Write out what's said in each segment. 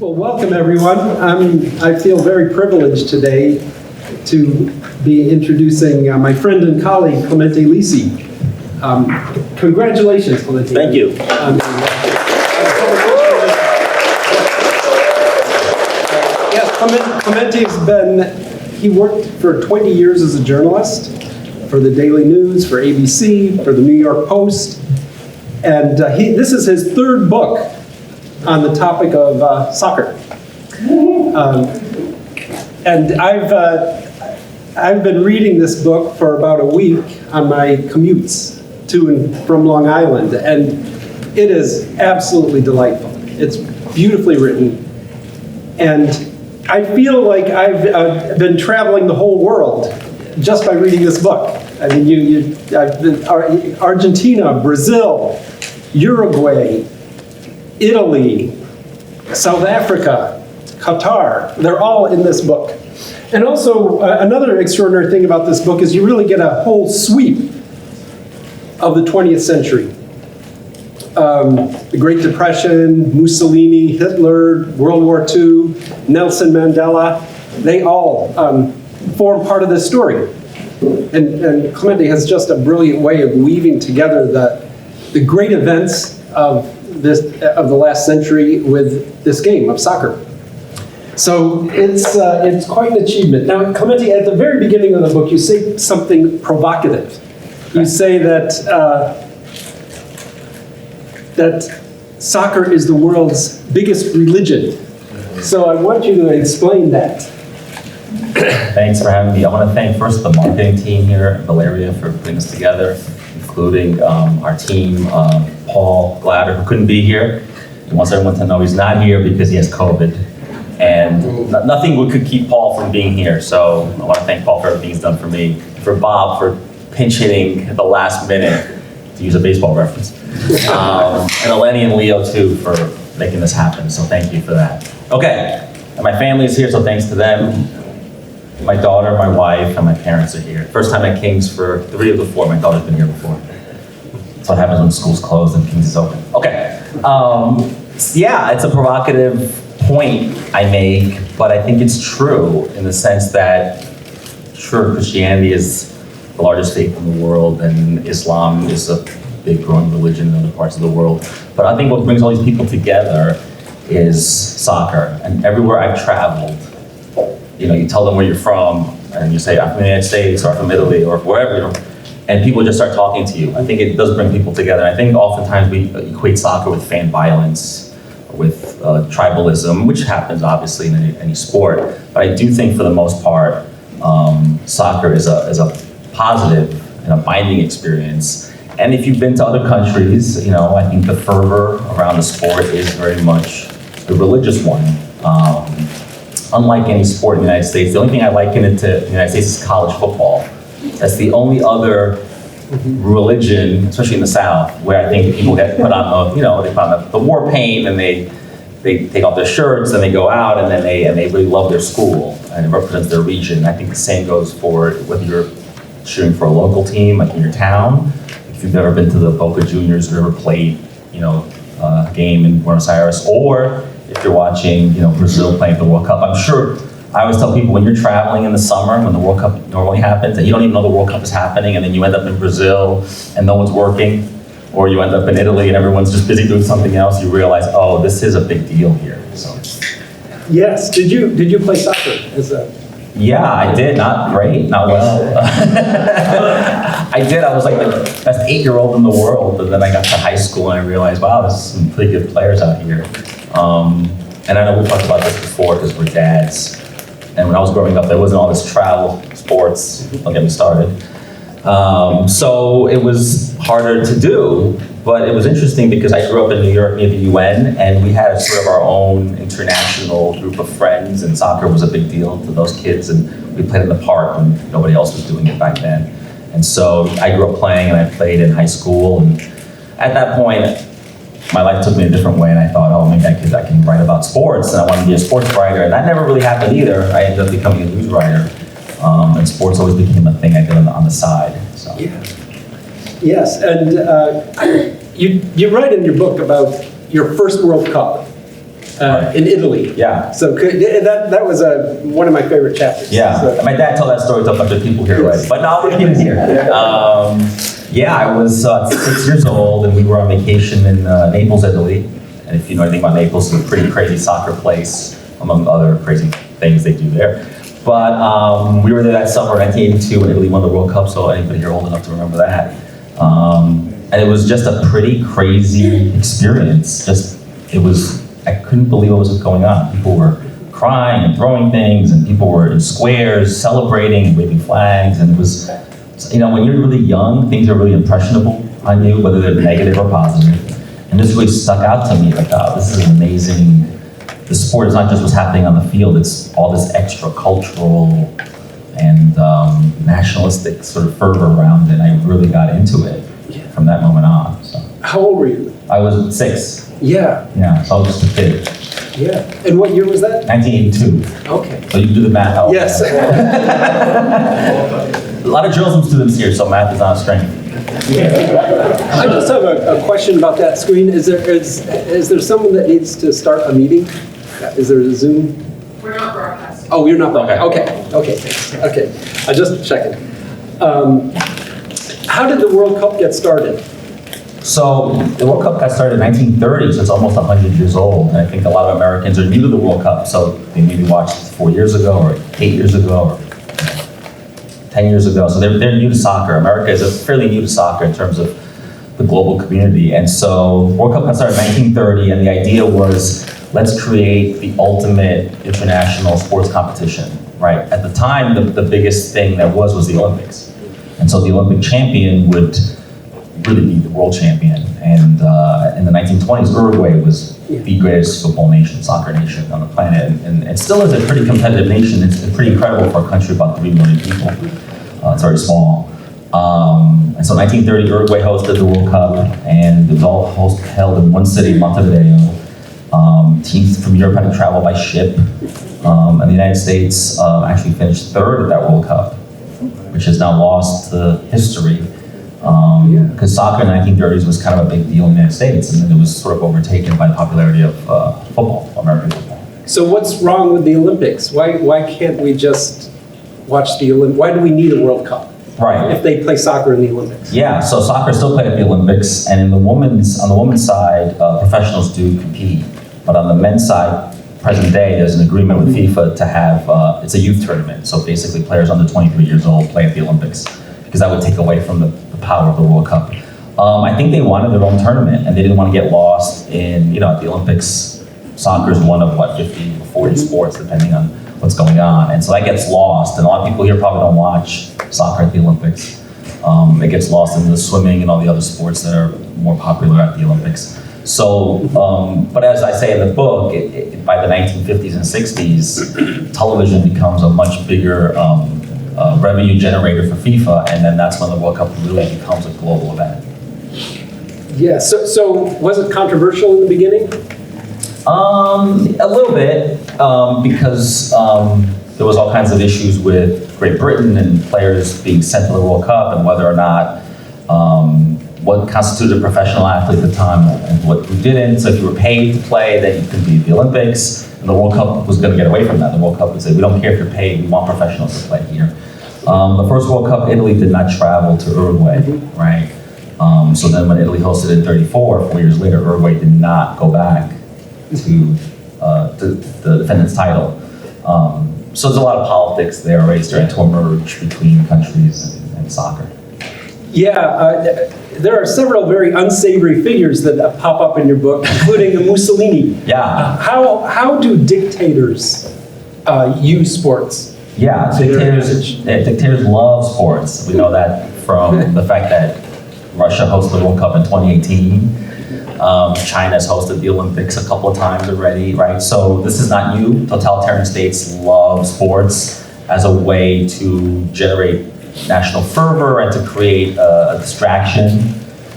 Well, welcome everyone. I feel very privileged today to be introducing my friend and colleague, Clemente Lisi. Congratulations, Clemente. Thank you. Clemente's he worked for 20 years as a journalist for the Daily News, for ABC, for the New York Post. And this is his third book on the topic of soccer. And I've been reading this book for about a week on my commutes to and from Long Island, and it is absolutely delightful. It's beautifully written, and I feel like I've been traveling the whole world just by reading this book. I mean, I've been Argentina, Brazil, Uruguay, Italy, South Africa, Qatar. They're all in this book. And also, another extraordinary thing about this book is you really get a whole sweep of the 20th century. The Great Depression, Mussolini, Hitler, World War II, Nelson Mandela, they all form part of this story. And Clemente has just a brilliant way of weaving together the great events of the last century with this game of soccer. So it's quite an achievement. Now, Clemente, at the very beginning of the book, you say something provocative. You say that soccer is the world's biggest religion. So I want you to explain that. Thanks for having me. I want to thank first the marketing team here at Valeria for putting this together, including our team, Paul Glatter, who couldn't be here. He wants everyone to know he's not here because he has COVID. And nothing could keep Paul from being here. So I want to thank Paul for everything he's done for me, for Bob for pinch hitting at the last minute, to use a baseball reference. And Eleni and Leo too for making this happen. So thank you for that. Okay, and my family is here, so thanks to them. My daughter, my wife, and my parents are here. First time at King's for 3 of the 4. My daughter's been here before. That's what happens when school's closed and King's is open. Okay, yeah, it's a provocative point I make, but I think it's true in the sense that, sure, Christianity is the largest faith in the world, and Islam is a big growing religion in other parts of the world. But I think what brings all these people together is soccer. And everywhere I've traveled, you tell them where you're from, and you say, I'm from the United States, or I'm from Italy, or wherever, and people just start talking to you. I think it does bring people together. I think oftentimes we equate soccer with fan violence, with tribalism, which happens obviously in any sport. But I do think for the most part, soccer is a positive and a binding experience. And if you've been to other countries, I think the fervor around the sport is very much the religious one. Unlike any sport in the United States, the only thing I liken it to the United States is college football. That's the only other religion, especially in the South, where I think people get put on they put on the war paint, and they take off their shirts and they go out and then they really love their school and it represents their region. I think the same goes for whether you're cheering for a local team, like in your town. If you've never been to the Boca Juniors or ever played, a game in Buenos Aires, or if you're watching, Brazil playing the World Cup. I'm sure, I always tell people when you're traveling in the summer, when the World Cup normally happens, and you don't even know the World Cup is happening, and then you end up in Brazil and no one's working, or you end up in Italy and everyone's just busy doing something else, you realize, oh, this is a big deal here. So. Yes, did you play soccer as a... Yeah, I did. Not great, not well. I did. I was like the best 8-year-old in the world, and then I got to high school and I realized, wow, there's some pretty good players out here. And I know we talked about this before because we're dads. And when I was growing up, there wasn't all this travel, sports. Don't get me started. So it was harder to do, but it was interesting because I grew up in New York near the UN, and we had sort of our own international group of friends, and soccer was a big deal to those kids, and we played in the park when nobody else was doing it back then. And so I grew up playing, and I played in high school, and at that point, my life took me a different way, and I thought, oh, maybe I can write about sports, and I wanted to be a sports writer, and that never really happened either. I ended up becoming a news writer, and sports always became a thing I did on the side. So. Yeah. Yes, and you write in your book about your first World Cup, in Italy. Yeah. So that was one of my favorite chapters. Yeah, So, my dad told that story to a bunch of people here already, but now we're kids here. Yeah, I was 6 years old, and we were on vacation in Naples, Italy. And if you know anything about Naples, it's a pretty crazy soccer place, among other crazy things they do there. But we were there that summer, 1982, when Italy won the World Cup, so anybody here old enough to remember that. And it was just a pretty crazy experience. I couldn't believe what was going on. People were crying and throwing things, and people were in squares celebrating, waving flags, and it was, when you're really young, things are really impressionable on you, whether they're negative or positive. And this really stuck out to me, like, this is amazing. The sport is not just what's happening on the field, it's all this extra cultural and nationalistic sort of fervor around it. I really got into it from that moment on. So. How old were you? I was 6. Yeah. Yeah, so I was just a kid. Yeah. And what year was that? 1982. Okay. So you can do the math. Oh, Yes. A lot of journalism students here, so math is not a strength. I just have a question about that screen. Is there someone that needs to start a meeting? Is there a Zoom? We're not broadcasting. Oh, you're not broadcasting. Okay. Thanks. Okay. I just checking. How did the World Cup get started? So the World Cup got started in 1930, so it's almost 100 years old. And I think a lot of Americans are new to the World Cup, so they maybe watched 4 years ago, or 8 years ago, or 10 years ago. So they're new to soccer. America is fairly new to soccer in terms of the global community. And so World Cup got started in 1930, and the idea was, let's create the ultimate international sports competition, right? At the time, the biggest thing there was the Olympics. And so the Olympic champion would really be the world champion. And in the 1920s, Uruguay was the greatest football nation, soccer nation on the planet. And it still is a pretty competitive nation. It's pretty incredible for a country of about 3 million people. It's very small. And so 1930, Uruguay hosted the World Cup, and it was all held in one city, Montevideo. Teams from Europe had to travel by ship. And the United States actually finished 3rd at that World Cup, which has now lost to history. Because soccer in the 1930s was kind of a big deal in the United States, and then it was sort of overtaken by the popularity of football, American football. So what's wrong with the Olympics? Why can't we just watch the Olympics? Why do we need a World Cup? Right. If they play soccer in the Olympics. Yeah, so soccer is still played at the Olympics, and on the women's side, professionals do compete. But on the men's side, present day, there's an agreement with FIFA to have, it's a youth tournament. So basically players under 23 years old play at the Olympics, because that would take away from the power of the World Cup. I think they wanted their own tournament, and they didn't want to get lost in, at the Olympics, soccer is one of 50 or 40 sports, depending on what's going on. And so that gets lost, and a lot of people here probably don't watch soccer at the Olympics. It gets lost in the swimming and all the other sports that are more popular at the Olympics. So, but as I say in the book, by the 1950s and 60s, television becomes a much bigger revenue generator for FIFA, and then that's when the World Cup really becomes a global event. Yeah, so was it controversial in the beginning? A little bit, because there was all kinds of issues with Great Britain and players being sent to the World Cup, and whether or not what constituted a professional athlete at the time and who didn't. So if you were paid to play, then you could be at the Olympics, and the World Cup was going to get away from that. The World Cup would say, we don't care if you're paid, we want professionals to play here. The first World Cup, Italy did not travel to Uruguay, right? So then when Italy hosted in 34, 4 years later, Uruguay did not go back to the defendant's title. So there's a lot of politics there already starting to emerge between countries and soccer. Yeah, there are several very unsavory figures that pop up in your book, including Mussolini. Yeah. How do dictators use sports? Yeah, dictators love sports. We know that from the fact that Russia hosted the World Cup in 2018. China's hosted the Olympics a couple of times already, right? So this is not new. Totalitarian states love sports as a way to generate national fervor and to create a distraction,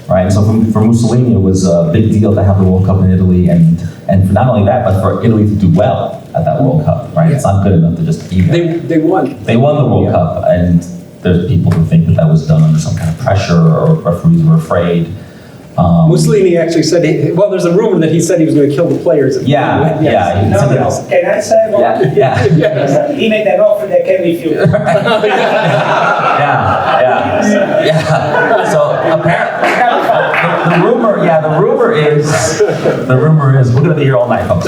right? So for Mussolini, it was a big deal to have the World Cup in Italy, and for not only that, but for Italy to do well at that World Cup, right? It's not good enough to just be there. They won. They won the World Cup, and there's people who think that was done under some kind of pressure, or referees were afraid. Mussolini actually said, well, there's a rumor that he said he was going to kill the players. Yeah, yeah. No, can I say one? Yeah. He made that offer they can refuse. Yeah. So apparently, the rumor is, we're going to be here all night, folks.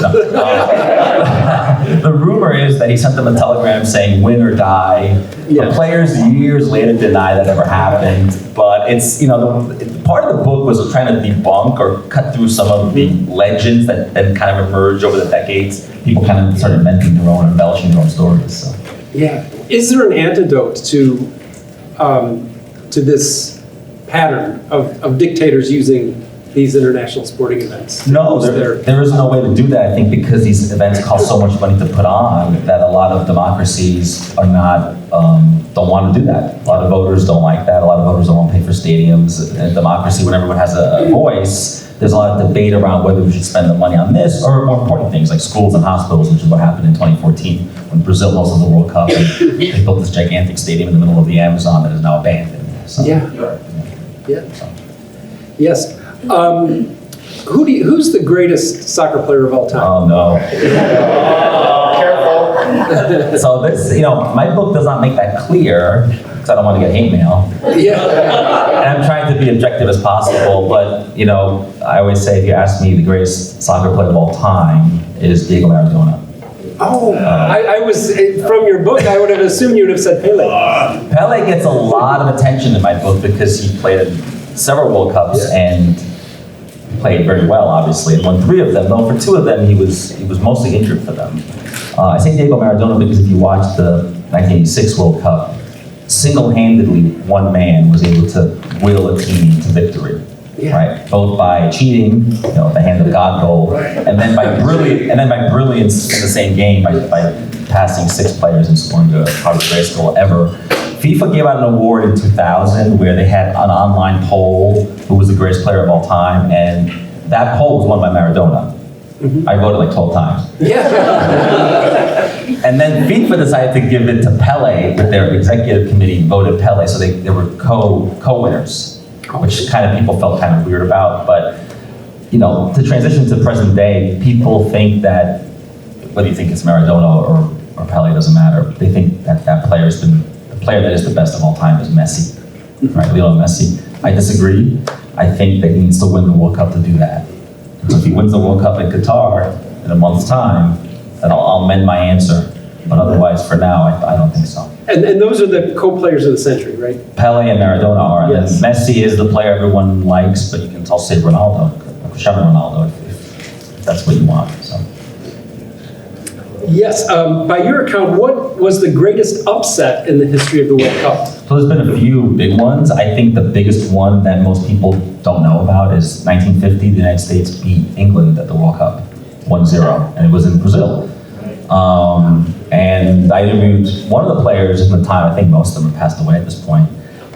The rumor is that he sent them a telegram saying win or die. The players years later deny that ever happened, but it's, part of the book was trying to debunk or cut through some of the legends that then kind of emerged over the decades. People kind of started inventing their own, embellishing their own stories. So. Yeah. Is there an antidote to this pattern of dictators using these international sporting events? No, there is no way to do that, I think, because these events cost so much money to put on that a lot of democracies are not, don't want to do that. A lot of voters don't like that. A lot of voters don't want to pay for stadiums. In democracy, when everyone has a voice, there's a lot of debate around whether we should spend the money on this or more important things like schools and hospitals, which is what happened in 2014 when Brazil hosted the World Cup and they built this gigantic stadium in the middle of the Amazon that is now abandoned. So, Yeah. Yes. Who's the greatest soccer player of all time? Oh, no. So this, my book does not make that clear because I don't want to get hate mail. Yeah. And I'm trying to be objective as possible, but, I always say if you ask me the greatest soccer player of all time, it is Diego Maradona. Oh, I was, from your book, I would have assumed you would have said Pele. Pele gets a lot of attention in my book because he played in several World Cups and played very well, obviously, and won 3 of them. Though for 2 of them, he was mostly injured for them. I say Diego Maradona because if you watch the 1986 World Cup, single-handedly one man was able to will a team to victory, right? Both by cheating, the hand of God goal, and then by brilliance in the same game by passing 6 players and scoring the hardest race goal ever. FIFA gave out an award in 2000 where they had an online poll who was the greatest player of all time, and that poll was won by Maradona. I voted like 12 times. Yeah. And then FIFA decided to give it to Pele, but their executive committee voted Pele, so they were co-winners, which kind of people felt kind of weird about. But, to transition to present day, people think that, whether you think it's Maradona or Pele, doesn't matter. They think that the player that is the best of all time is Messi, right? Lionel Messi. I disagree. I think that he needs to win the World Cup to do that. So if he wins the World Cup in Qatar in a month's time, then I'll amend my answer. But otherwise, for now, I don't think so. And those are the co-players of the century, right? Pele and Maradona are. And Yes. then Messi is the player everyone likes, but you can also say Ronaldo, Cristiano Ronaldo, if that's what you want. So. Yes. By your account, what was the greatest upset in the history of the World Cup? So there's been a few big ones. I think the biggest one that most people don't know about is 1950, the United States beat England at the World Cup, 1-0, and it was in Brazil. And I interviewed one of the players in the time, I think most of them have passed away at this point,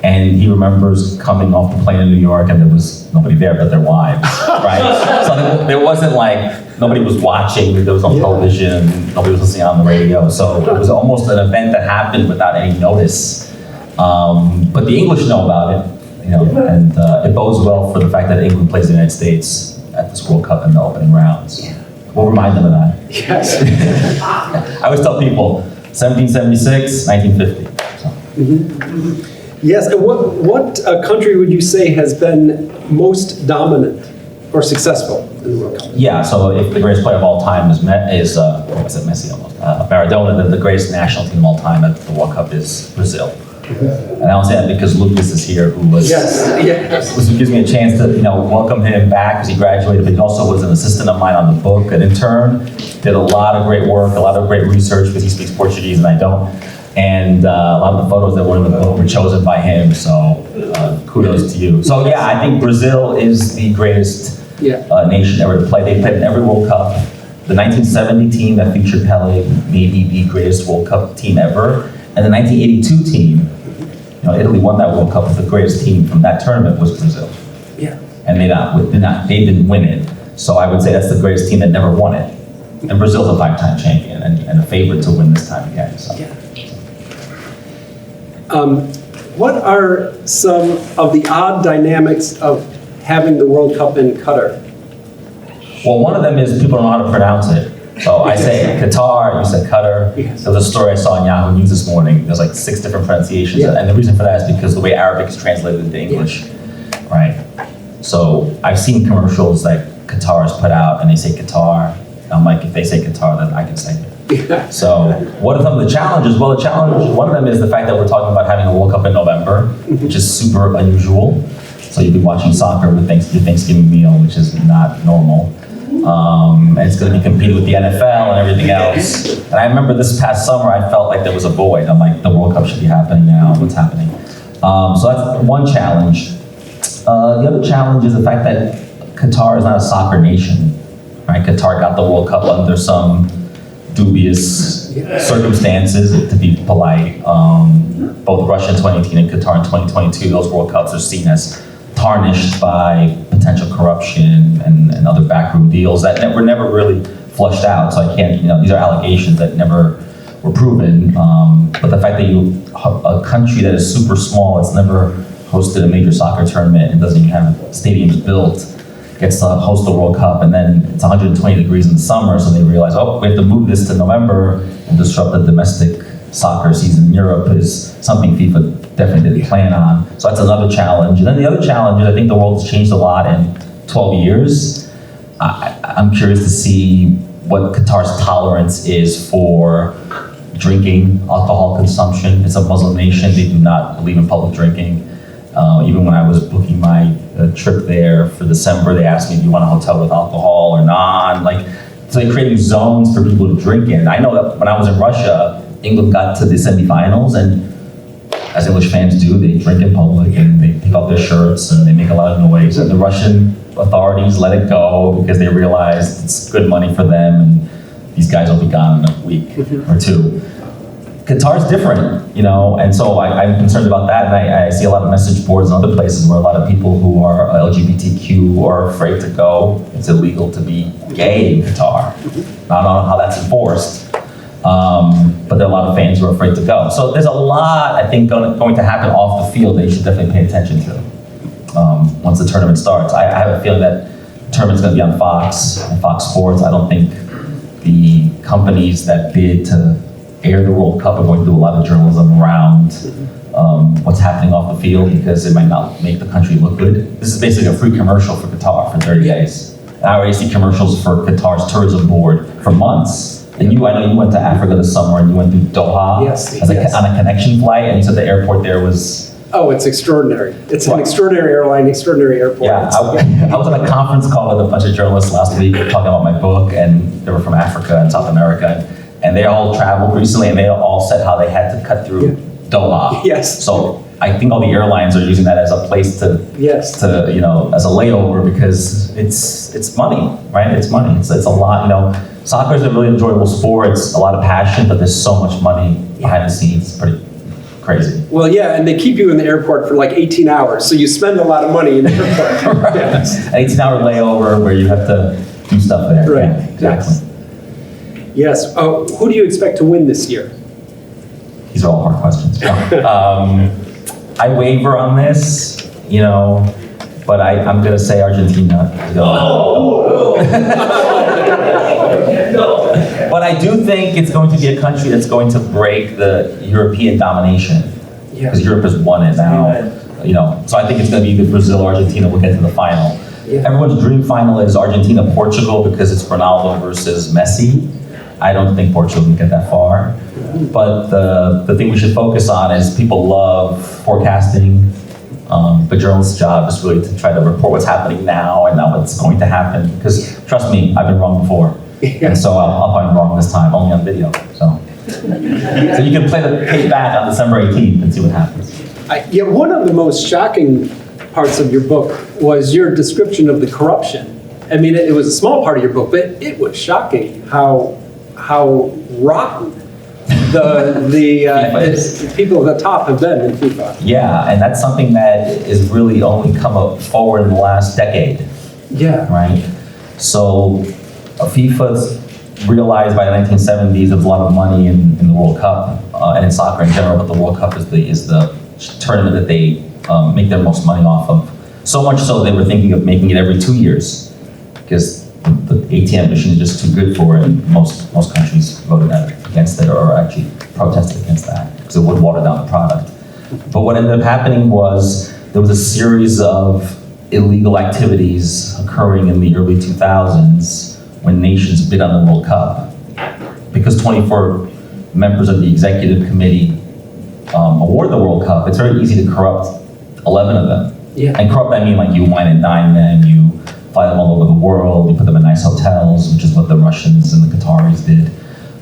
and he remembers coming off the plane in New York and there was nobody there but their wives, right? So there wasn't like, nobody was watching, there was no television, nobody was listening on the radio, so it was almost an event that happened without any notice. But the English know about it, and it bodes well for the fact that England plays the United States at this World Cup in the opening rounds. We'll remind them of that. Yes. I always tell people, 1776, 1950. So. Yes. And what country would you say has been most dominant or successful in the World Cup? Yeah, so if the greatest player of all time is Messi almost, Maradona, then the greatest national team of all time at the World Cup is Brazil. And I don't say that because Lucas is here, who was, who gives me a chance to welcome him back because he graduated, but he also was an assistant of mine on the book, an intern, did a lot of great work, a lot of great research because he speaks Portuguese and I don't. And a lot of the photos that were in the book were chosen by him, so kudos to you. So yeah, I think Brazil is the greatest nation ever to play. They played in every World Cup. The 1970 team that featured Pele may be the greatest World Cup team ever. And the 1982 team, Italy won that World Cup, but the greatest team from that tournament was Brazil. Yeah. And they didn't win it. So I would say that's the greatest team that never won it. And Brazil's a 5-time champion and a favorite to win this time again. So. Yeah. What are some of the odd dynamics of having the World Cup in Qatar? Well, one of them is people don't know how to pronounce it. So I say Qatar, you said Qatar. Yes. There was a story I saw on Yahoo News this morning. There's like 6 different pronunciations. Yeah. And the reason for that is because the way Arabic is translated into English, right? So I've seen commercials that Qatar has put out and they say Qatar. I'm like, if they say Qatar, then I can say it. Yeah. So what are some of the challenges? Well, the challenge, one of them is the fact that we're talking about having a World Cup in November, which is super unusual. So you'll be watching soccer with your Thanksgiving meal, which is not normal. And it's going to be competing with the NFL and everything else. And I remember this past summer, I felt like there was a void. I'm like, the World Cup should be happening now. What's happening? So that's one challenge. The other challenge is the fact that Qatar is not a soccer nation, right? Qatar got the World Cup under some dubious circumstances, to be polite. Both Russia in 2018 and Qatar in 2022, those World Cups are seen as tarnished by potential corruption and other backroom deals that were never really flushed out. So I can't, these are allegations that never were proven. But the fact that a country that is super small, it's never hosted a major soccer tournament and doesn't even have stadiums built, gets to host the World Cup, and then it's 120 degrees in the summer, so they realize, oh, we have to move this to November and disrupt the domestic soccer season in Europe is something FIFA definitely didn't plan on. So that's another challenge. And then the other challenge is I think the world has changed a lot in 12 years. I'm curious to see what Qatar's tolerance is for drinking, alcohol consumption. It's a Muslim nation. They do not believe in public drinking. Even when I was booking my trip there for December, they asked me, do you want a hotel with alcohol or non? So they're creating zones for people to drink in. I know that when I was in Russia, England got to the semifinals, and as English fans do, they drink in public and they pick up their shirts and they make a lot of noise. And the Russian authorities let it go because they realized it's good money for them and these guys will be gone in a week or two. Qatar's different, and so I'm concerned about that. And I see a lot of message boards and other places where a lot of people who are LGBTQ are afraid to go. It's illegal to be gay in Qatar. I don't know how that's enforced. But there are a lot of fans who are afraid to go. So there's a lot, I think, going to happen off the field that you should definitely pay attention to once the tournament starts. I have a feeling that the tournament's going to be on Fox and Fox Sports. I don't think the companies that bid to air the World Cup are going to do a lot of journalism around what's happening off the field because it might not make the country look good. This is basically a free commercial for Qatar for 30 days. And I already see commercials for Qatar's tourism board for months. And I know you went to Africa this summer and you went through Doha on a connection flight, and you said the airport there was... Oh, it's extraordinary. It's an extraordinary airline, extraordinary airport. Yeah, I was on a conference call with a bunch of journalists last week talking about my book, and they were from Africa and South America, and they all traveled recently, and they all said how they had to cut through Doha. Yes. So I think all the airlines are using that as a place to as a layover because it's money, right? It's money. It's a lot, Soccer is a really enjoyable sport. It's a lot of passion, but there's so much money behind the scenes. It's pretty crazy. Well, yeah, and they keep you in the airport for like 18 hours, so you spend a lot of money in the airport. Right. Yes. An 18-hour layover where you have to do stuff there. Right. Yeah, exactly. Yes. Who do you expect to win this year? These are all hard questions. I waver on this, but I'm going to say Argentina. But I do think it's going to be a country that's going to break the European domination because Europe has won it now. So I think it's going to be either Brazil or Argentina will get to the final. Yeah. Everyone's dream final is Argentina-Portugal because it's Ronaldo versus Messi. I don't think Portugal can get that far. But the thing we should focus on is people love forecasting. The journalist's job is really to try to report what's happening now and not what's going to happen. Because trust me, I've been wrong before. And so I'll find wrong this time, only on video. So you can play the tape back on December 18th and see what happens. One of the most shocking parts of your book was your description of the corruption. I mean, it was a small part of your book, but it was shocking how rotten the people at the top have been in FIFA. Yeah, and that's something that is really only come up forward in the last decade. Yeah. Right? So FIFA's realized by the 1970s there was a lot of money in the World Cup and in soccer in general, but the World Cup is the tournament that they make their most money off of. So much so they were thinking of making it every 2 years because the ATM machine is just too good for it. And most countries voted against it or actually protested against that because it would water down the product. But what ended up happening was there was a series of illegal activities occurring in the early 2000s when nations bid on the World Cup. Because 24 members of the executive committee award the World Cup, it's very easy to corrupt 11 of them. Yeah. And corrupt, I mean like you wine and dine them, you fly them all over the world, you put them in nice hotels, which is what the Russians and the Qataris did.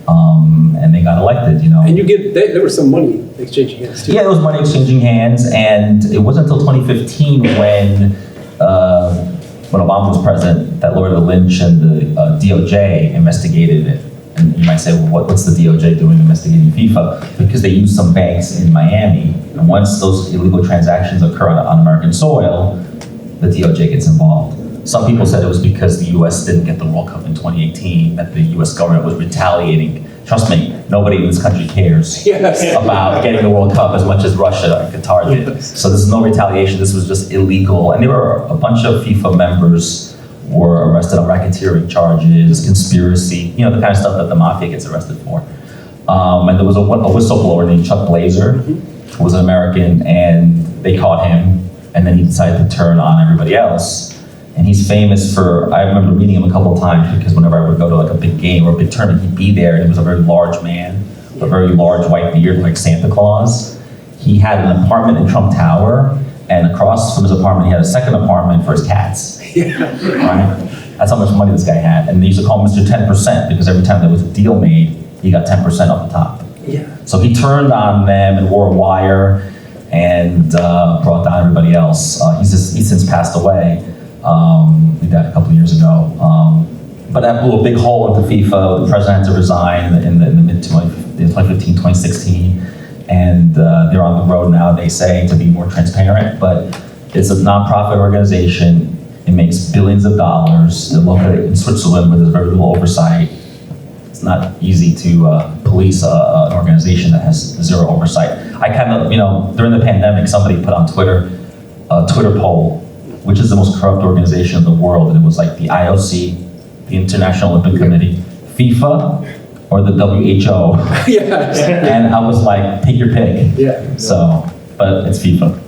And they got elected, you know. And there was some money exchanging hands too. Yeah, there was money exchanging hands, and it wasn't until 2015 when Obama was president that Loretta Lynch and the DOJ investigated it. And you might say, well, what's the DOJ doing investigating FIFA? Because they used some banks in Miami, and once those illegal transactions occur on American soil, the DOJ gets involved. Some people said it was because the US didn't get the World Cup in 2018, that the US government was retaliating. Trust me, nobody in this country cares about getting the World Cup as much as Russia and Qatar did. So this is no retaliation, this was just illegal. And there were a bunch of FIFA members were arrested on racketeering charges, conspiracy, you know, the kind of stuff that the mafia gets arrested for. And there was a whistleblower named Chuck Blazer, who was an American, and they caught him, and then he decided to turn on everybody else. And he's famous for, I remember meeting him a couple of times because whenever I would go to like a big game or a big tournament, he'd be there, and he was a very large man, with a very large white beard like Santa Claus. He had an apartment in Trump Tower, and across from his apartment, he had a second apartment for his cats. Right? That's how much money this guy had. And they used to call him Mr. 10% because every time there was a deal made, he got 10% off the top. Yeah. So he turned on them and wore a wire and brought down everybody else. He's since passed away. He died a couple of years ago. But that blew a big hole into FIFA. The president had to resign in the mid-2015, 2016. And they're on the road now, they say, to be more transparent. But it's a nonprofit organization. It makes billions of dollars. They're located in Switzerland, where there's very little oversight. It's not easy to police an organization that has zero oversight. I kind of, you know, during the pandemic, somebody put on Twitter a Twitter poll, which is the most corrupt organization in the world, and it was like the IOC, the International Olympic Committee, FIFA, or the WHO. Yes. And I was like, pick your pick. Yeah. So, but it's FIFA.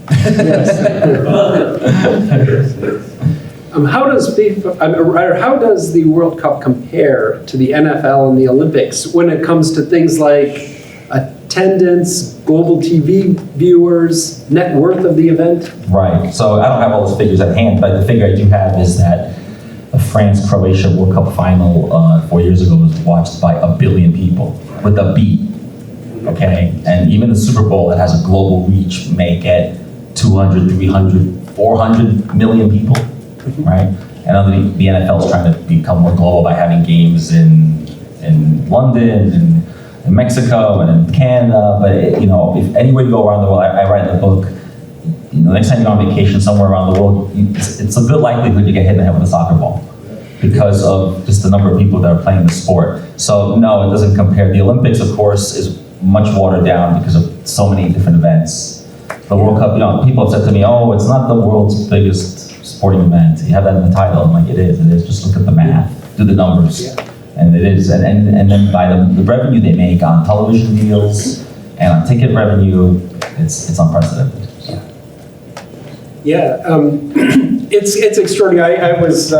How does FIFA, or how does the World Cup compare to the NFL and the Olympics when it comes to things like attendance, global TV viewers, net worth of the event? Right. So I don't have all those figures at hand, but the figure I do have is that the France-Croatia World Cup final 4 years ago was watched by 1 billion people with a B. Okay, and even the Super Bowl that has a global reach may get 200, 300, 400 million people. Right? And the NFL is trying to become more global by having games in London and in Mexico and in Canada. But you know, if anywhere you go around the world, I write in the book, you know, next time you go on vacation somewhere around the world, it's a good likelihood you get hit in the head with a soccer ball because of just the number of people that are playing the sport. So no, it doesn't compare. The Olympics, of course, is much watered down because of so many different events. The World Cup, you know, people have said to me, oh, it's not the world's biggest sporting event. You have that in the title. I'm like, it is. Just look at the math, do the numbers. Yeah. And it is. And then by the revenue they make on television deals and on ticket revenue, it's unprecedented. Yeah, it's extraordinary. I was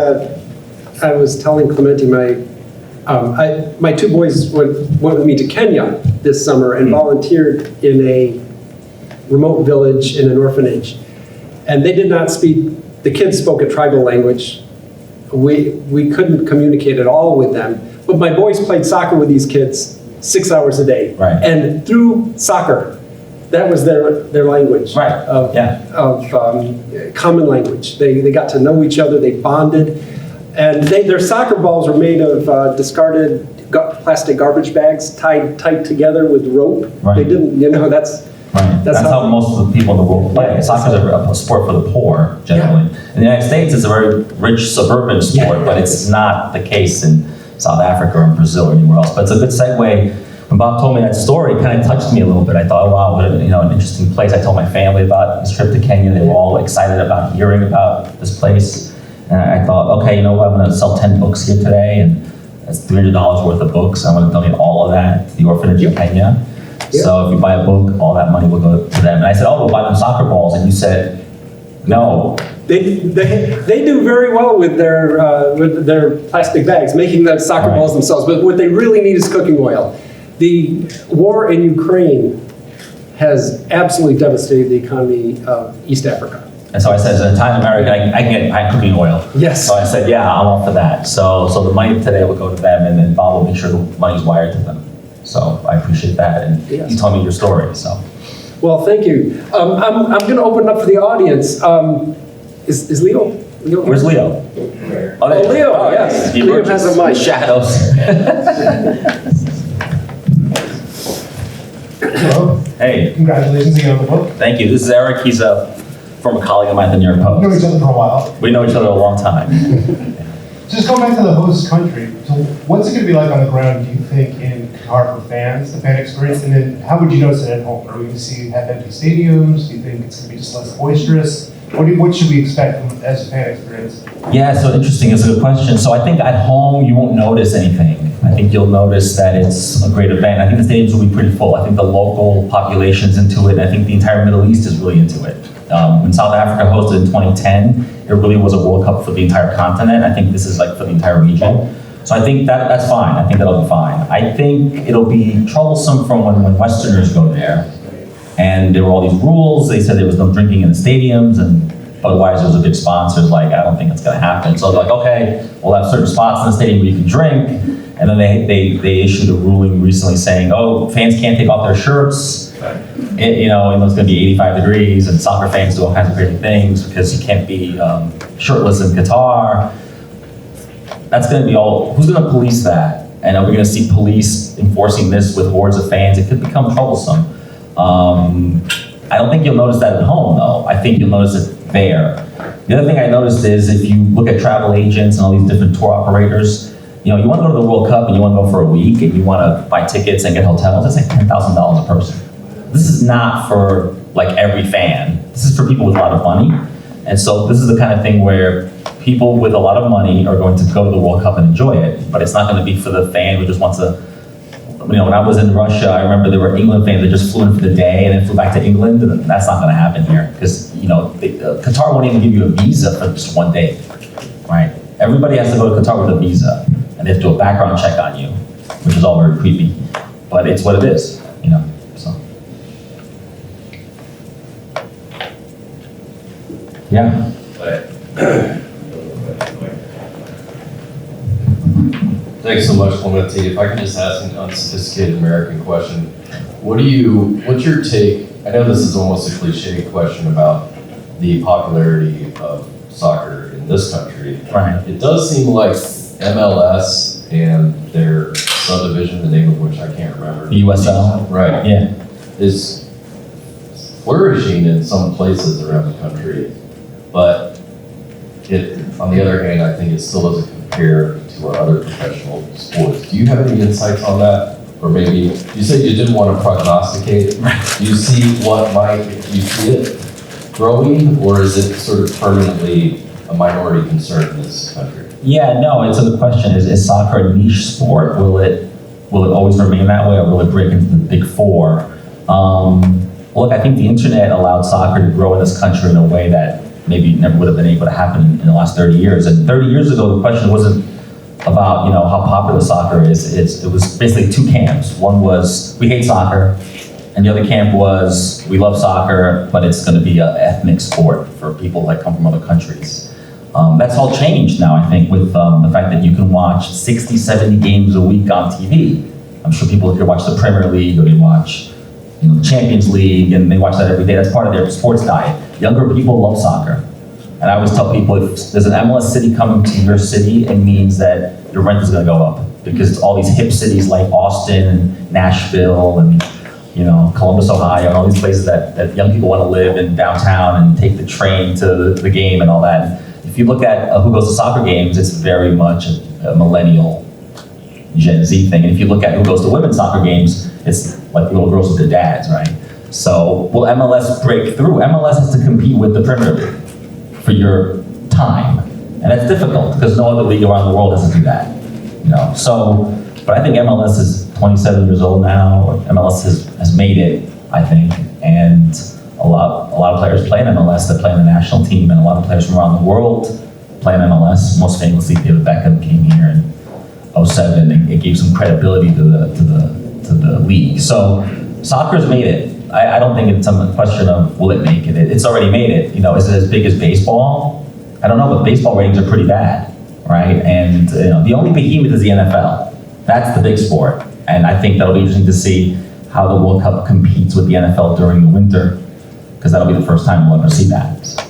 telling Clemente, my two boys went with me to Kenya this summer and volunteered in a remote village in an orphanage, and they did not speak. The kids spoke a tribal language. We couldn't communicate at all with them, but my boys played soccer with these kids 6 hours a day, right. And through soccer, that was their language, right. of common language. They got to know each other, they bonded, and their soccer balls were made of discarded plastic garbage bags tied tight together with rope. Right. They didn't, you know, that's how most of the people in the world play. Soccer is a sport for the poor, generally. Yeah. In the United States, it's a very rich suburban sport, but it's not the case in South Africa or in Brazil or anywhere else. But it's a good segue. when Bob told me that story, it kind of touched me a little bit. I thought, oh, wow, what a, an interesting place. I told my family about this trip to Kenya. They were all excited about hearing about this place. And I thought, okay, you know what, I'm going to sell 10 books here today, and that's $300 worth of books. I'm going to donate all of that to the orphanage in Kenya. So if you buy a book, all that money will go to them. And I said, oh, we'll buy them soccer balls. And you said, no. They do very well with their plastic bags, making the soccer balls themselves. But what they really need is cooking oil. The war in Ukraine has absolutely devastated the economy of East Africa. And so I said, as an Italian American, I can get high cooking oil. Yes. So I said, yeah, I'm all for that. So the money today will go to them, and then Bob will make sure the money's wired to them. So I appreciate that, and you told me your story. So. Well, thank you. I'm going to open up for the audience. Is Leo? Where's Leo? Oh, Leo, yes. Leo has a mic. Shadows. Hello. Hey. Congratulations again on the book. Thank you. This is Eric. He's a former colleague of mine at the New York Post. We've known each other for a while. We know each other a long time. Just going back to the host country, so what's it going to be like on the ground, do you think, in Qatar for fans, the fan experience? And then how would you notice it at home? Are we going to have empty stadiums? Do you think it's going to be just less boisterous? What should we expect as a fan experience? Yeah, so interesting. It's a good question. So I think at home, you won't notice anything. I think you'll notice that it's a great event. I think the stadiums will be pretty full. I think the local population's into it. And I think the entire Middle East is really into it. When South Africa hosted in 2010, it really was a World Cup for the entire continent. I think this is like for the entire region. So I think that's fine. I think that'll be fine. I think it'll be troublesome from when Westerners go there. And there were all these rules. They said there was no drinking in the stadiums, and Budweiser was a big sponsor. Like, I don't think it's going to happen. So they're like, okay, we'll have certain spots in the stadium where you can drink. And then they issued a ruling recently saying, oh, fans can't take off their shirts. And it's going to be 85 degrees, and soccer fans do all kinds of crazy things because you can't be shirtless in Qatar. That's going to be all. Who's going to police that? And are we going to see police enforcing this with hordes of fans? It could become troublesome. I don't think you'll notice that at home, though. I think you'll notice it there. The other thing I noticed is if you look at travel agents and all these different tour operators, you want to go to the World Cup and you want to go for a week and you want to buy tickets and get hotels, that's like $10,000 a person. This is not for like every fan. This is for people with a lot of money. And so this is the kind of thing where people with a lot of money are going to go to the World Cup and enjoy it, but it's not going to be for the fan who just wants to. When I was in Russia, I remember there were England fans that just flew in for the day and then flew back to England. And that's not going to happen here because Qatar won't even give you a visa for just one day, right? Everybody has to go to Qatar with a visa, and they have to do a background check on you, which is all very creepy. But it's what it is, So yeah. Thanks so much, Clemente. If I can just ask an unsophisticated American question, what's your take? I know this is almost a cliche question about the popularity of soccer in this country. Right. It does seem like MLS and their subdivision, the name of which I can't remember. The USL. Right. Yeah. Is flourishing in some places around the country, but on the other hand, I think it still doesn't compare to our other professional sports. Do you have any insights on that? Or maybe, you said you didn't want to prognosticate. Do you see do you see it growing, or is it sort of permanently a minority concern in this country? Yeah, no, it's a good question. Is soccer a niche sport? Will it always remain that way, or will it break into the big four? Look, I think the internet allowed soccer to grow in this country in a way that maybe never would have been able to happen in the last 30 years. And 30 years ago, the question wasn't about how popular soccer is. It was basically two camps. One was we hate soccer, and the other camp was we love soccer, but it's going to be an ethnic sport for people that come from other countries. That's all changed now, I think, with the fact that you can watch 60, 70 games a week on TV. I'm sure people here watch the Premier League, or they watch the Champions League, and they watch that every day. That's part of their sports diet. Younger people love soccer. And I always tell people, if there's an MLS city coming to your city, it means that your rent is going to go up, because it's all these hip cities like Austin and Nashville and Columbus, Ohio, and all these places that young people want to live in downtown and take the train to the game and all that. If you look at who goes to soccer games, it's very much a millennial Gen Z thing. And if you look at who goes to women's soccer games, it's like little girls with their dads, right? So will MLS break through? MLS has to compete with the Premier League for your time. And that's difficult because no other league around the world doesn't do that. So, but I think MLS is 27 years old now. MLS has made it, I think, and a lot of players play in MLS that play in the national team, and a lot of players from around the world play in MLS. Most famously, David Beckham came here in 2007, and it gave some credibility to the league. So soccer's made it. I don't think it's a question of will it make it. It's already made it. Is it as big as baseball? I don't know, but baseball ratings are pretty bad, right? And the only behemoth is the NFL. That's the big sport, and I think that'll be interesting to see how the World Cup competes with the NFL during the winter, because that'll be the first time we'll ever see that. So,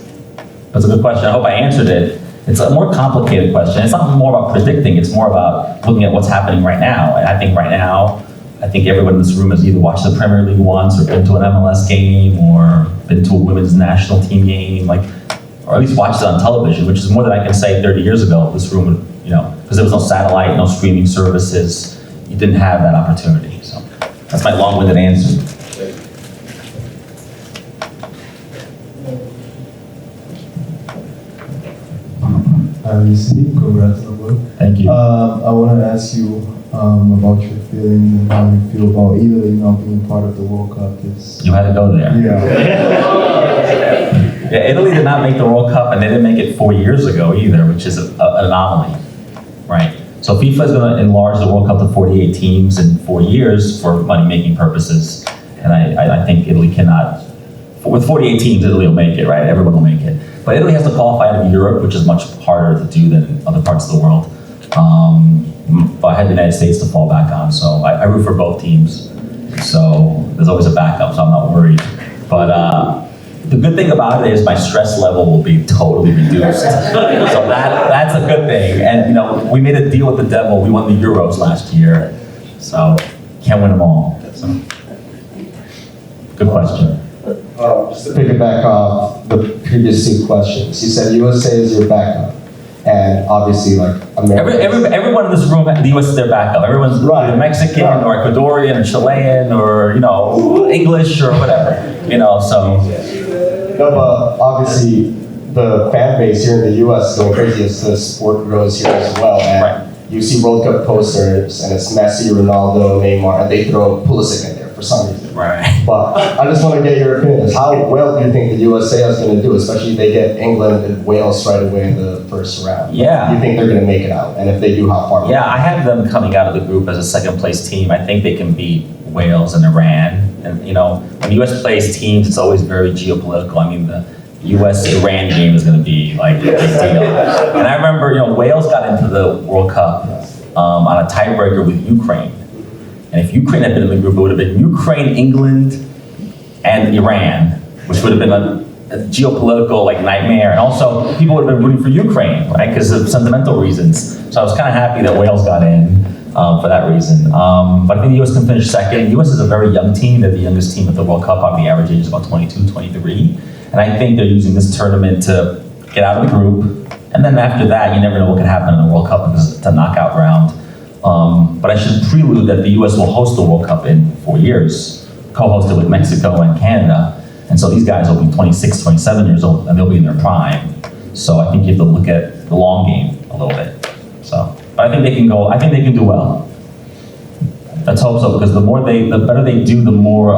that's a good question. I hope I answered it. It's a more complicated question. It's not more about predicting. It's more about looking at what's happening right now. And I think right now, everyone in this room has either watched the Premier League once, or been to an MLS game, or been to a women's national team game, or at least watched it on television, which is more than I can say 30 years ago. This room would, because there was no satellite, no streaming services. You didn't have that opportunity. So that's my long-winded answer. Lisi, congrats on the book. Thank you. I want to ask you about your feelings and how you feel about Italy not being part of the World Cup. You had to go there. Yeah. Yeah, Italy did not make the World Cup, and they didn't make it 4 years ago either, which is an anomaly, right? So FIFA is going to enlarge the World Cup to 48 teams in 4 years for money-making purposes, and I think Italy cannot. With 48 teams, Italy will make it, right? Everyone will make it. But Italy has to qualify out of Europe, which is much harder to do than in other parts of the world. But I had the United States to fall back on, so I root for both teams. So there's always a backup, so I'm not worried. But the good thing about it is my stress level will be totally reduced. So that's a good thing. And we made a deal with the devil. We won the Euros last year, so can't win them all. So good question. Just to piggyback off the previous two questions, you said USA is your backup, and obviously, America. Everyone in this room, the U.S. is their backup. Everyone's either Mexican or Ecuadorian or Chilean or English or whatever. So. No, but obviously, the fan base here in the U.S. is going crazy as the sport grows here as well, and you see World Cup posters, and it's Messi, Ronaldo, Neymar, and they throw Pulisic in there for some reason. Right. But I just want to get your opinion. How well do you think the USA is going to do, especially if they get England and Wales right away in the first round? Yeah. Do you think they're going to make it out? And if they do, how far? Yeah, I have them coming out of the group as a second place team. I think they can beat Wales and Iran. And when the U.S. plays teams, it's always very geopolitical. I mean, the U.S.-Iran game is going to be a big deal. And I remember, Wales got into the World Cup on a tiebreaker with Ukraine. And if Ukraine had been in the group, it would have been Ukraine, England, and Iran, which would have been a geopolitical nightmare. And also, people would have been rooting for Ukraine, right, because of sentimental reasons. So I was kind of happy that Wales got in for that reason. But I think the U.S. can finish second. The U.S. is a very young team. They're the youngest team at the World Cup. The average age is about 22, 23. And I think they're using this tournament to get out of the group. And then after that, you never know what can happen in the World Cup because it's a knockout round. But I should prelude that the U.S. will host the World Cup in 4 years, co-hosted with Mexico and Canada. And so these guys will be 26, 27 years old, and they'll be in their prime. So I think you have to look at the long game a little bit. So, but I think they can go. I think they can do well. Let's hope so, because the better they do, the more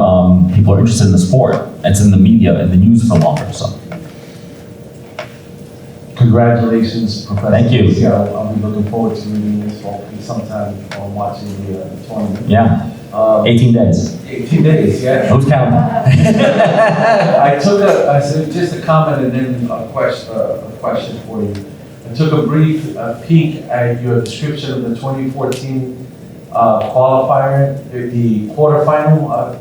people are interested in the sport. It's in the media and the news for longer. So. Congratulations, Professor. Thank you. Lisi. I'll be looking forward to reading this hopefully sometime watching the tournament. Yeah. 18 days. 18 days, yeah. Who's counting? I said just a comment and then a question for you. I took a brief peek at your description of the 2014 qualifier, the quarterfinal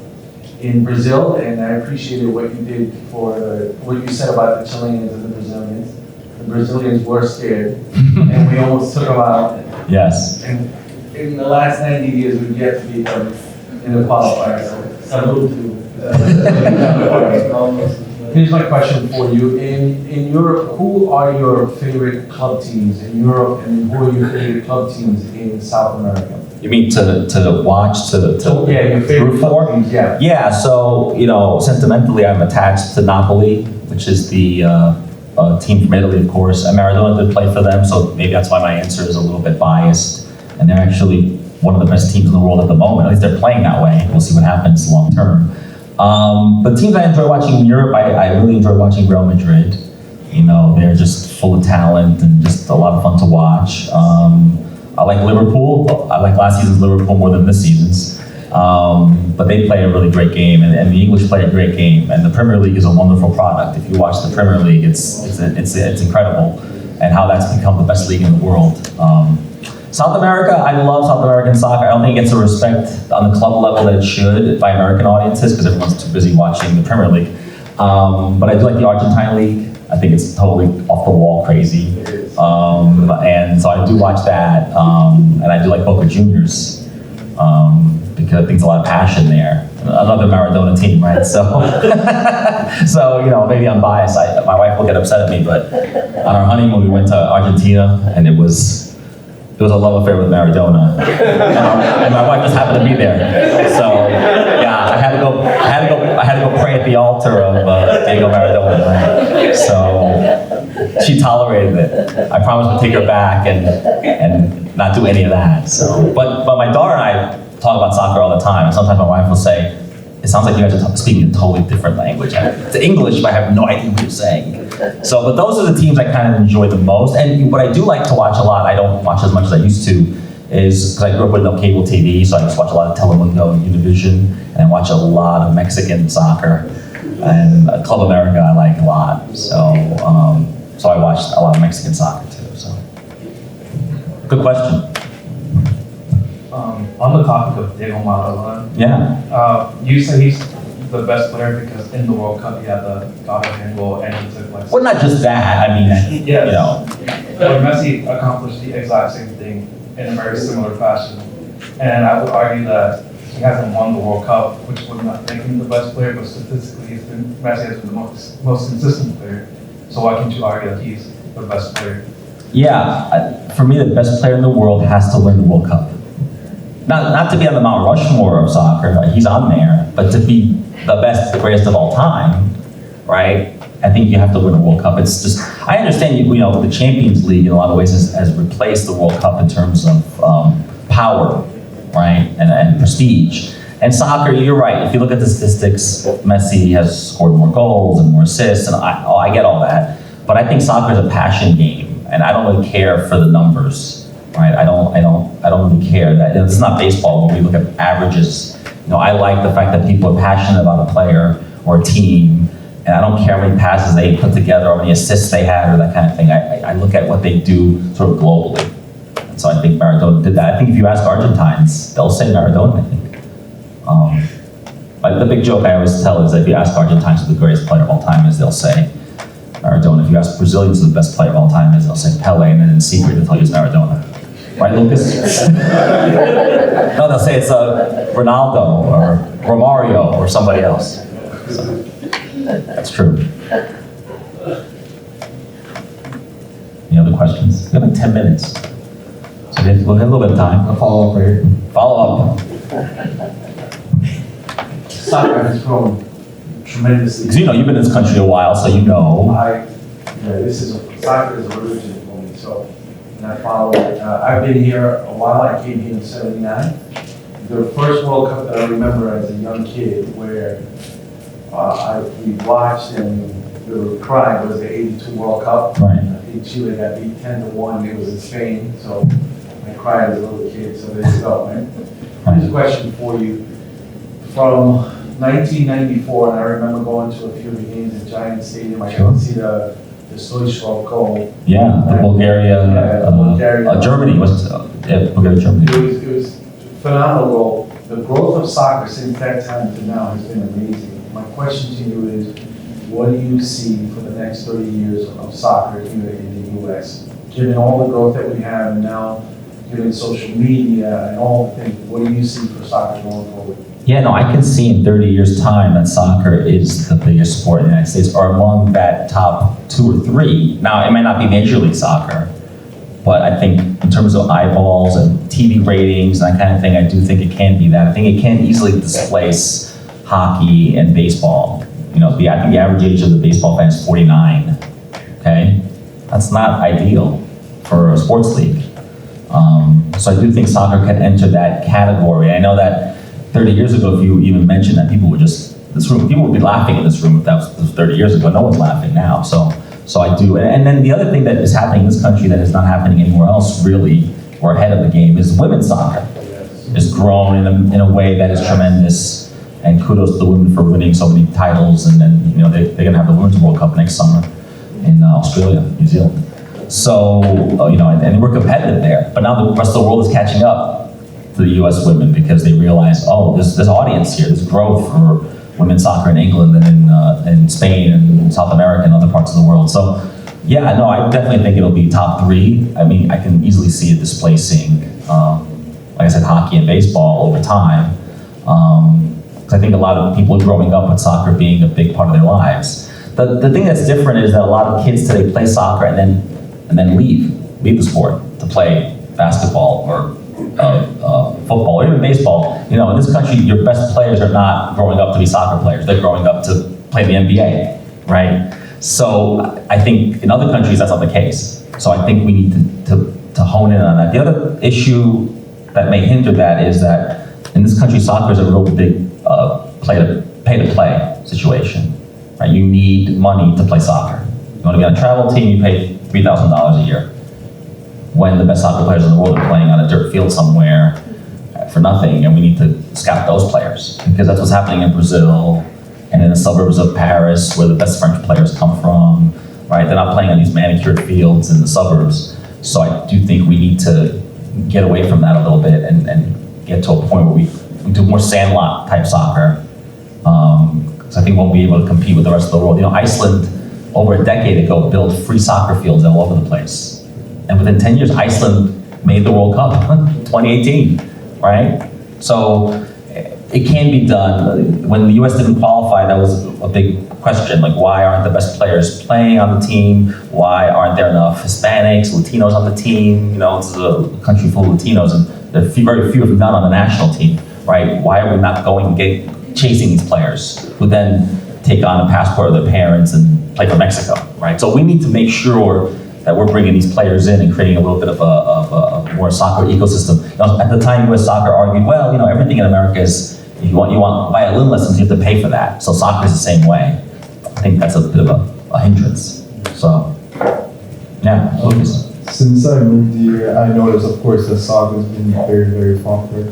in Brazil, and I appreciated what you did for what you said about the Chileans and the Brazilians. The Brazilians were scared, and we almost took them out. Yes. And in the last 90 years, we've yet to beat them in the qualifier. So salute to Here's my question for you. In Europe, who are your favorite club teams in Europe, and who are your favorite club teams in South America? You mean to watch, to Yeah, your favorite root for? club teams, yeah. Yeah, so, sentimentally, I'm attached to Napoli, which is the team from Italy, of course. And Maradona did play for them, so maybe that's why my answer is a little bit biased. And they're actually one of the best teams in the world at the moment. At least they're playing that way. We'll see what happens long term. But teams I enjoy watching in Europe, I really enjoy watching Real Madrid. They're just full of talent and just a lot of fun to watch. I like Liverpool. I like last season's Liverpool more than this season's. But they play a really great game, and the English play a great game. And the Premier League is a wonderful product. If you watch the Premier League, it's incredible, and how that's become the best league in the world. South America, I love South American soccer. I don't think it gets the respect on the club level that it should by American audiences, because everyone's too busy watching the Premier League. But I do like the Argentine league. I think it's totally off the wall crazy. And so I do watch that. And I do like Boca Juniors, because I think there's a lot of passion there. Another Maradona team, right? So, maybe I'm biased. My wife will get upset at me, but on our honeymoon, we went to Argentina, and it was a love affair with Maradona, and my wife just happened to be there. So, yeah, I had to go pray at the altar of Diego Maradona. Right? So she tolerated it. I promised to take her back and not do any of that. So, but my daughter and I talk about soccer all the time. And sometimes my wife will say, "It sounds like you guys are speaking a totally different language. It's English, but I have no idea what you're saying." So, but those are the teams I kind of enjoy the most. And what I do like to watch a lot, I don't watch as much as I used to, is because I grew up with no cable TV, so I just watch a lot of Telemundo and Univision, and I watch a lot of Mexican soccer. And Club America I like a lot. So I watch a lot of Mexican soccer too. So, good question. On the topic of Diego Maradona, Yeah. you say he's the best player because in the World Cup he had the God-hand goal and he took like. Well, not just that. I mean, Yes. But Messi accomplished the exact same thing in a very similar fashion, and I would argue that he hasn't won the World Cup, which would not make him the best player, but statistically, Messi has been the most consistent player. So why can't you argue that he's the best player? Yeah, for me, the best player in the world has to win the World Cup. Not to be on the Mount Rushmore of soccer, like he's on there, but to be the best, the greatest of all time, right? I think you have to win a World Cup. It's just, I understand, the Champions League in a lot of ways has replaced the World Cup in terms of power, right, and prestige. And soccer, you're right. If you look at the statistics, Messi has scored more goals and more assists, and I get all that. But I think soccer is a passion game, and I don't really care for the numbers. Right, I don't really care that it's not baseball when we look at averages. I like the fact that people are passionate about a player or a team, and I don't care how many passes they put together or how many assists they had or that kind of thing. I look at what they do sort of globally, and so I think Maradona did that. I think if you ask Argentines, they'll say Maradona. I think. Like the big joke I always tell is that if you ask Argentines who the greatest player of all time is, they'll say Maradona. If you ask Brazilians who the best player of all time is, they'll say Pelé, and then in secret they'll tell you it's Maradona. Right, Lucas? No, they'll say it's Ronaldo or Romario or somebody else. So, that's true. Any other questions? We have like 10 minutes. So we'll have a little bit of time. A follow-up right here. Follow up. Soccer has grown tremendously. Because you've been in this country a while, so you know. Soccer is a religion for me, so. And I follow it. I've been here a while. I came here in '79. The first World Cup that I remember as a young kid, where we watched and we were crying, was the '82 World Cup. Right. I think Chile got beat 10-1. It was in Spain, so I cried as a little kid. So there you go, man. Here's a question for you. From 1994, and I remember going to a few of the games at Giant Stadium. I got to see the Stoichkov goal. Yeah, the Bulgaria, Germany, wasn't it? Yeah, Bulgaria, Germany. It was phenomenal. The growth of soccer since that time to now has been amazing. My question to you is, what do you see for the next 30 years of soccer here in the U.S.? Given all the growth that we have, and now given social media and all the things, what do you see for soccer going forward? Yeah, no, I can see in 30 years' time that soccer is the biggest sport in the United States, or among that top 2 or 3. Now, it might not be Major League Soccer, but I think in terms of eyeballs and TV ratings and that kind of thing, I do think it can be that. I think it can easily displace hockey and baseball. You know, I think the average age of the baseball fan is 49, okay? That's not ideal for a sports league. So I do think soccer can enter that category. I know that 30 years ago, if you even mentioned that, people would be laughing in this room if that was 30 years ago. No one's laughing now. So I do. And then the other thing that is happening in this country that is not happening anywhere else really, or ahead of the game, is women's soccer. It's grown in a way that is tremendous. And kudos to the women for winning so many titles. And then, you know, they're going to have the Women's World Cup next summer in Australia, New Zealand. So, you know, and we're competitive there. But now the rest of the world is catching up to the U.S. women because they realize, oh, there's audience here, there's growth for women's soccer in England and in Spain and South America and other parts of the world. So, yeah, no, I definitely think it'll be top 3. I mean, I can easily see it displacing, like I said, hockey and baseball over time. Because I think a lot of people growing up with soccer being a big part of their lives. The thing that's different is that a lot of kids today play soccer and then leave the sport to play basketball or football or even baseball. You know, in this country, your best players are not growing up to be soccer players. They're growing up to play the NBA, right? So I think in other countries, that's not the case. So I think we need to hone in on that. The other issue that may hinder that is that in this country, soccer is a real big pay-to-play situation, right? You need money to play soccer. You want to be on a travel team, you pay $3,000 a year. When the best soccer players in the world are playing on a dirt field somewhere for nothing, and we need to scout those players because that's what's happening in Brazil and in the suburbs of Paris, where the best French players come from, right? They're not playing on these manicured fields in the suburbs. So I do think we need to get away from that a little bit and get to a point where we do more sandlot type soccer. Because I think we'll be able to compete with the rest of the world. You know, Iceland, over a decade ago, built free soccer fields all over the place. And within 10 years, Iceland made the World Cup, 2018, right? So it can be done. When the US didn't qualify, that was a big question. Like, why aren't the best players playing on the team? Why aren't there enough Hispanics, Latinos on the team? You know, it's a country full of Latinos, and there are very few of them not on the national team, right? Why are we not going and chasing these players who then take on a passport of their parents and play for Mexico, right? So we need to make sure that we're bringing these players in and creating a little bit of a more soccer ecosystem. You know, at the time, U.S. Soccer argued, well, you know, everything in America is, if you want violin lessons, you have to pay for that. So soccer is the same way. I think that's a bit of a hindrance. So, yeah, Lucas. Since I moved here, I noticed, of course, that soccer has been very, very popular.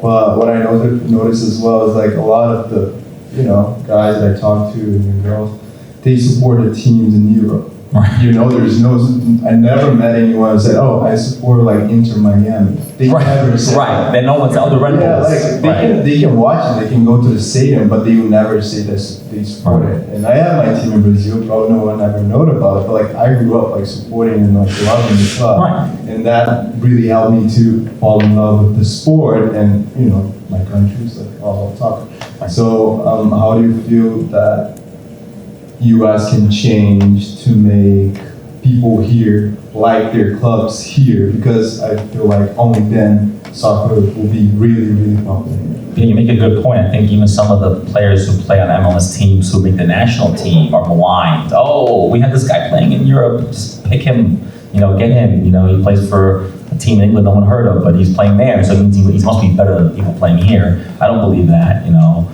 But what I noticed as well is like a lot of the, you know, guys that I talk to and girls, they support the teams in Europe. Right. You know, I never met anyone who said, oh, I support like Inter Miami. They never said Right, then no one's out the Red Bulls. Like they can watch it, they can go to the stadium, but they will never say that they support it. And I have my team in Brazil, probably no one ever known about it, but like I grew up like supporting and like loving the club. Right. And that really helped me to fall in love with the sport and, you know, my country's like all talk. So how do you feel that U.S. can change to make people here like their clubs here? Because I feel like only then soccer will be really, really popular. Yeah, you make a good point. I think even some of the players who play on MLS teams who make the national team are maligned. Oh, we have this guy playing in Europe, just pick him, you know, get him. You know, he plays for a team in England no one heard of, but he's playing there, so he must be better than the people playing here. I don't believe that, you know.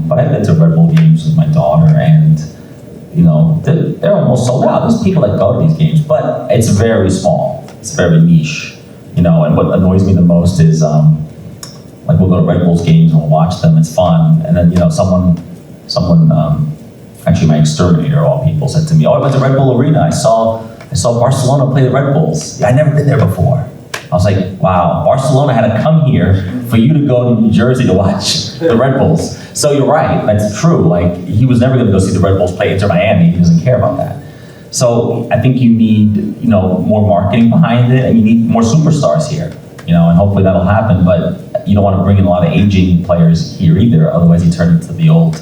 But I've been to Red Bull games with my daughter, and you know, they're almost sold out. There's people that go to these games, but it's very small. It's very niche, you know. And what annoys me the most is, like, we'll go to Red Bulls games and we'll watch them. It's fun, and then, you know, someone, actually my exterminator of all people said to me, "Oh, I went to Red Bull Arena. I saw Barcelona play the Red Bulls. Yeah, I'd never been there before." I was like, wow, Barcelona had to come here for you to go to New Jersey to watch the Red Bulls. So you're right, that's true. Like, he was never gonna go see the Red Bulls play Inter Miami. He doesn't care about that. So I think you need, you know, more marketing behind it, and you need more superstars here, you know, and hopefully that'll happen. But you don't want to bring in a lot of aging players here either, otherwise you turn into the old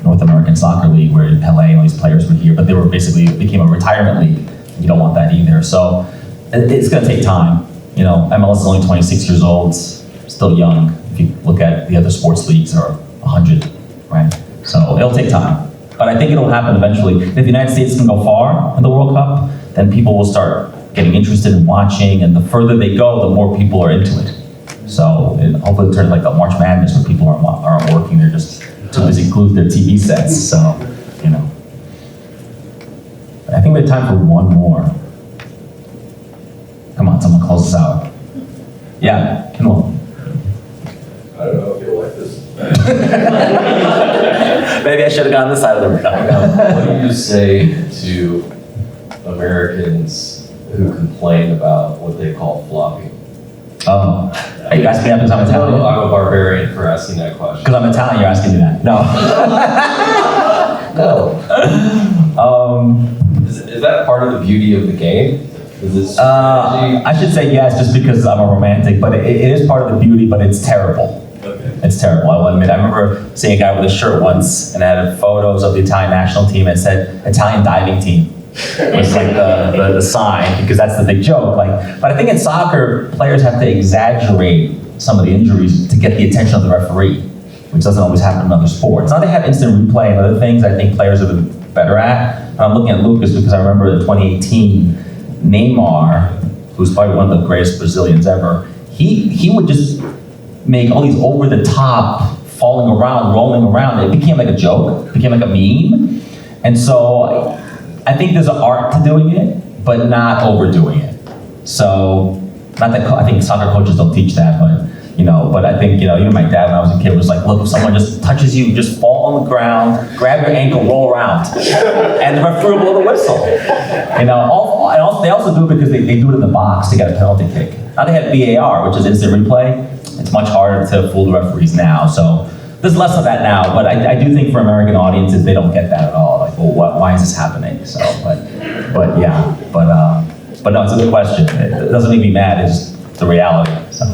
North American Soccer League where Pele and all these players were here, but they were basically became a retirement league. You don't want that either. So it's going to take time. You know, MLS is only 26 years old, still young. If you look at the other sports leagues, are 100, right? So it'll take time. But I think it'll happen eventually. If the United States can go far in the World Cup, then people will start getting interested in watching, and the further they go, the more people are into it. So hopefully it turns like a March Madness where people aren't working, they're just too busy glued to their TV sets, so, you know. I think we have time for one more. Come on, someone close us out. Yeah, come on. I don't know if you'll like this. Maybe I should have gone this side of the room. What do you say to Americans who complain about what they call flopping? Are you asking me that because I'm Italian? No, I'm a barbarian for asking that question. Because I'm Italian, you're asking me that. No. No. Is that part of the beauty of the game? Is it strategy? I should say yes, just because I'm a romantic, but it is part of the beauty, but it's terrible. Okay. It's terrible, I will admit. I remember seeing a guy with a shirt once, and it had photos of the Italian national team, and it said, Italian diving team. It was like the sign, because that's the big joke. But I think in soccer, players have to exaggerate some of the injuries to get the attention of the referee, which doesn't always happen in other sports. Now they have instant replay and other things I think players are better at. And I'm looking at Lucas because I remember in 2018, Neymar, who's probably one of the greatest Brazilians ever, he would just make all these over-the-top, falling around, rolling around. It became like a joke, it became like a meme. And so I think there's an art to doing it, but not overdoing it. So, not that I think soccer coaches don't teach that, but I think, even my dad when I was a kid was like, look, if someone just touches you, just fall on the ground, grab your ankle, roll around, and the referee will blow the whistle. And also, they also do it because they do it in the box to get a penalty kick. Now they have VAR, which is instant replay. It's much harder to fool the referees now, so there's less of that now, but I do think for American audiences, they don't get that at all. Like, well, why is this happening? So, but no, it's a good question. It doesn't make me mad, it's just the reality, so.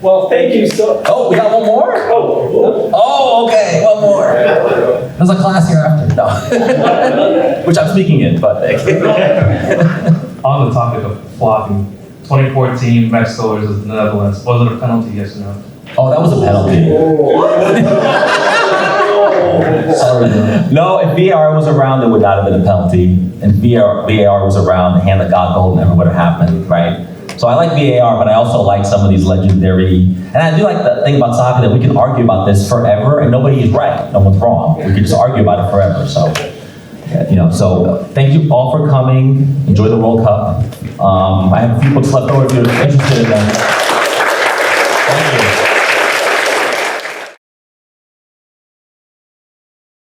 Well, thank you so. Oh, we got one more? Oh, okay, one more. There's a class here after, no. Which I'm speaking in, but. On the topic of flopping, 2014 Mexico versus the Netherlands, was it a penalty, yes or no? Oh, that was a penalty. Sorry, no. No, if VAR was around, it would not have been a penalty. And VAR was around, the hand that got goal never would have happened, right? So I like VAR, but I also like some of these legendary, and I do like the thing about soccer that we can argue about this forever and nobody is right, no one's wrong. We can just argue about it forever, so. So thank you all for coming. Enjoy the World Cup. I have a few books left over if you're interested in them.